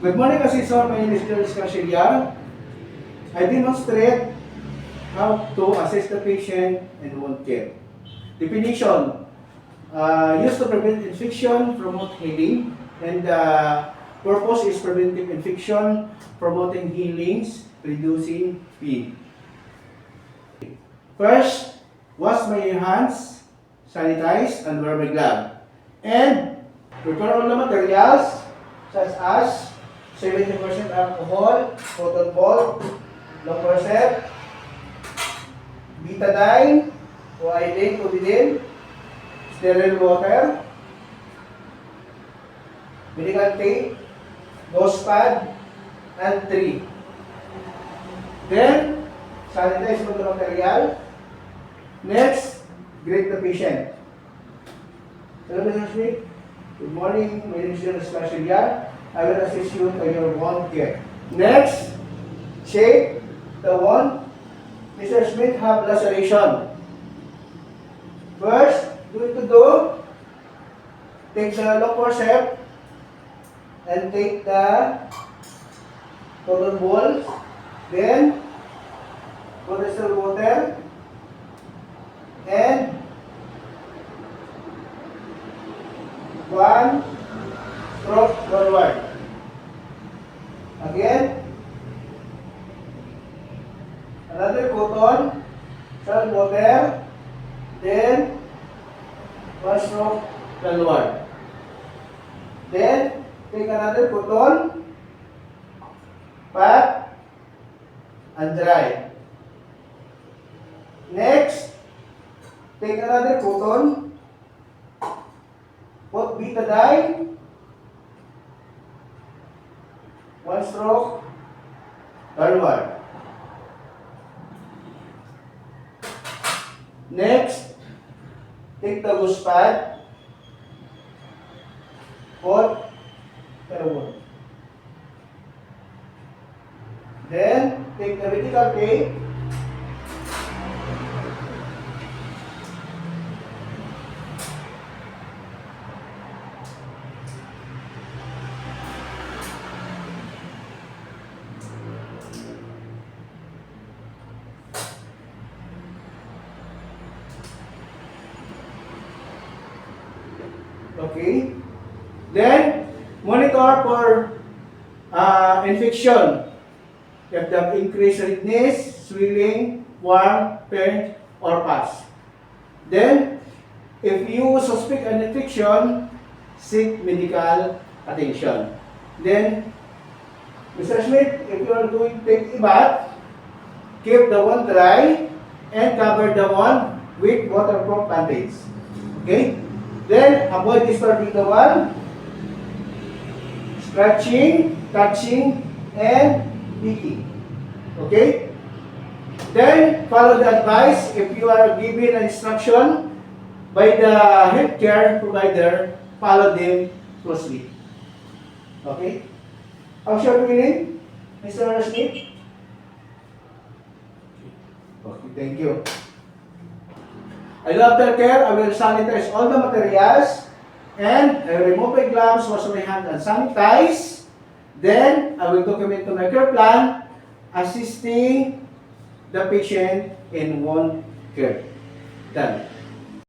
Good morning, Assessor. My name is Jules Casilia. I demonstrate how to assess the patient in wound care. Definition: used to prevent infection, promote healing, and purpose is preventive infection, promoting healings, reducing pain. First, wash my hands, sanitize, and wear my glove. And prepare all the materials such as 70% alcohol, cotton ball, Lompercep, betadine, coaidine, codeine, sterile water, medical tape, gauze pad, and tree. Then, sanitize mo the material. Next, grade the patient. Hello, Mr. Smith. Good morning. My name is Jonas Casilia. I will assist you on your wound care. Next, check the wound. Mr. Smith have laceration. First, take the Lompercep and take the cotton ball. Then, put the still water and one stroke forward. Again, another cotton, salt water, then one stroke forward. Then take another cotton, pat, and dry. Next, take another cotton, put betadine, one stroke forward. Next, take the gauze pad, put the wound. Then, take the medical tape, okay. Then, monitor for infection. If they have increased redness, swelling, warm, pain, or pus. Then, if you suspect an infection, seek medical attention. Then, Mr. Smith, if you are going to take a bath, keep the wound dry and cover the wound with waterproof bandage. Okay? Then, avoid disturbing the wound, scratching, touching, and picking. Okay? Then, follow the advice. If you are given an instruction by the healthcare provider, follow them closely. Okay? How's your feeling, Mr. Smith? Okay, thank you. After care, I will sanitize all the materials and I will remove my gloves, wash my hands, and sanitize. Then, I will document to my care plan, assisting the patient in wound care. Done.